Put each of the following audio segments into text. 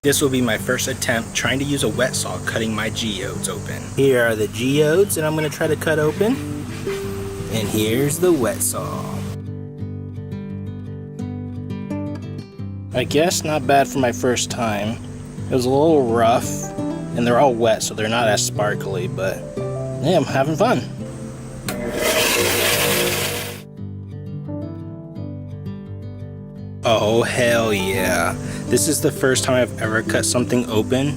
This will be my first attempt trying to use a wet saw cutting my geodes open. Here are the geodes that I'm going to try to cut open. And here's the wet saw. I guess not bad for my first time. It was a little rough and they're all wet so they're not as sparkly, but yeah, I'm having fun. Oh hell yeah. This is the first time I've ever cut something open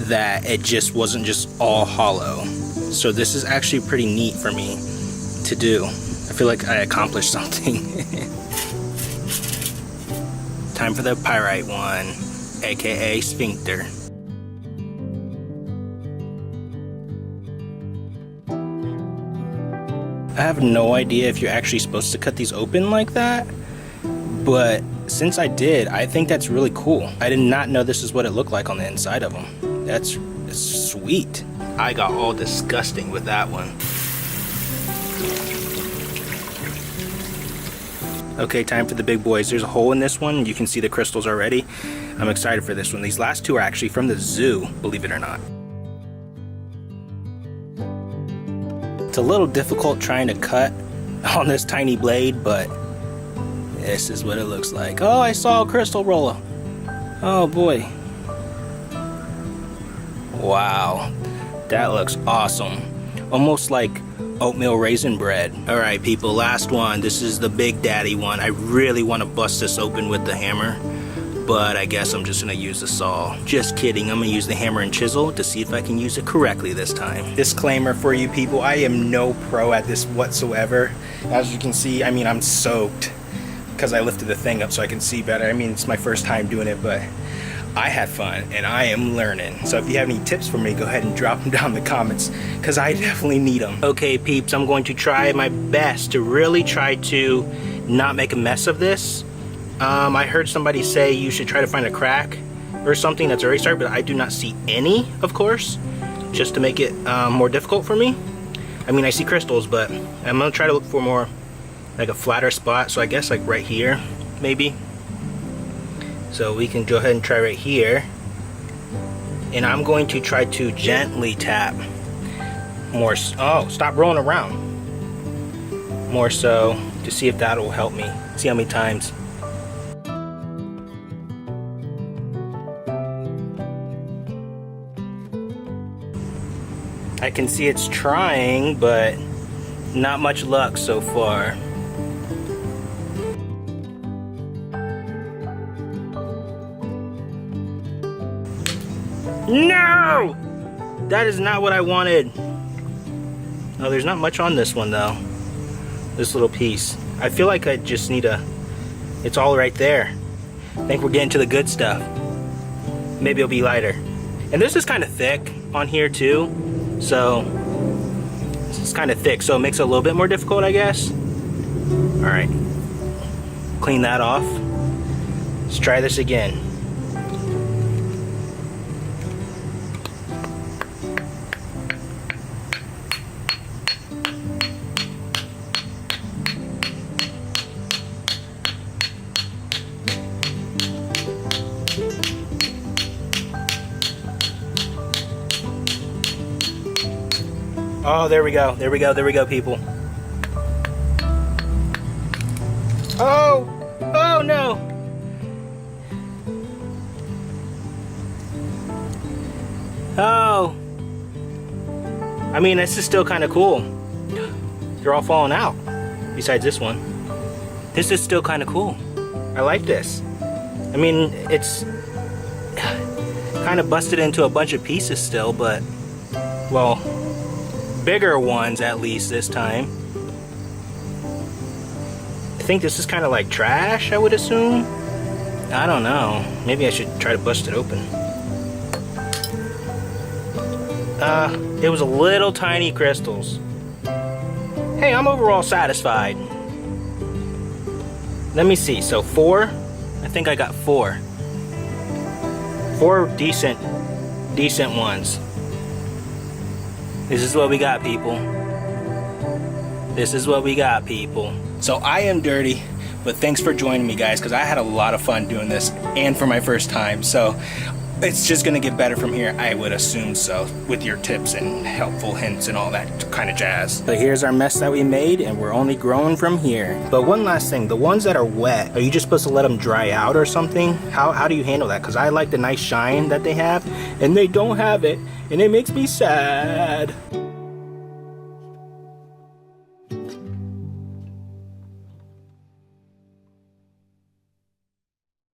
that it just wasn't just all hollow. So this is actually pretty neat for me to do. I feel like I accomplished something. Time for the pyrite one, aka sphincter. I have no idea if you're actually supposed to cut these open like that, but since I did, I think that's really cool. I did not know this is what it looked like on the inside of them. That's sweet. I got all disgusting with that one. Okay, time for the big boys. There's a hole in this one. You can see the crystals already. I'm excited for this one. These last two are actually from the zoo, believe it or not. It's a little difficult trying to cut on this tiny blade, but this is what it looks like. Oh, I saw a crystal roller. Oh boy. Wow, that looks awesome. Almost like oatmeal raisin bread. Alright people, last one. This is the big daddy one. I really want to bust this open with the hammer, but I guess I'm just gonna use the saw. Just kidding, I'm gonna use the hammer and chisel to see if I can use it correctly this time. Disclaimer for you people, I am no pro at this whatsoever. As you can see, I mean, I'm soaked because I lifted the thing up so I can see better. I mean, it's my first time doing it, but I had fun and I am learning. So if you have any tips for me, go ahead and drop them down in the comments because I definitely need them. Okay peeps, I'm going to try my best to really try to not make a mess of this. I heard somebody say you should try to find a crack or something that's already started, but I do not see any, of course, just to make it more difficult for me. I mean, I see crystals, but I'm gonna try to look for more like a flatter spot, so I guess like right here maybe. So we can go ahead and try right here, and I'm going to try to gently tap more. Oh, stop rolling around more so to see if that will help me. See how many times. I can see it's trying, but not much luck so far. No! That is not what I wanted. Oh, there's not much on this one though. This little piece. I feel like I just need a... It's all right there. I think we're getting to the good stuff. Maybe it'll be lighter. And this is kind of thick on here too. So, it's kind of thick, so it makes it a little bit more difficult, I guess. Alright. Clean that off. Let's try this again. Oh, there we go, there we go, there we go, people. Oh, oh no. Oh. I mean, this is still kind of cool. They're all falling out, besides this one. This is still kind of cool. I like this. I mean, it's kind of busted into a bunch of pieces still, but, well, bigger ones at least this time. I think this is kind of like trash, I would assume. I don't know. Maybe I should try to bust it open. It was a little tiny crystals. Hey, I'm overall satisfied. Let me see. So 4? I think I got 4. 4 decent ones. This is what we got, people. This is what we got, people. So I am dirty, but thanks for joining me, guys, because I had a lot of fun doing this and for my first time. So It's just gonna get better from here, I would assume so, with your tips and helpful hints and all that kind of jazz. But here's our mess that we made, and we're only growing from here. But one last thing, the ones that are wet, are you just supposed to let them dry out or something? How do you handle that? Because I like the nice shine that they have, and they don't have it, and it makes me sad.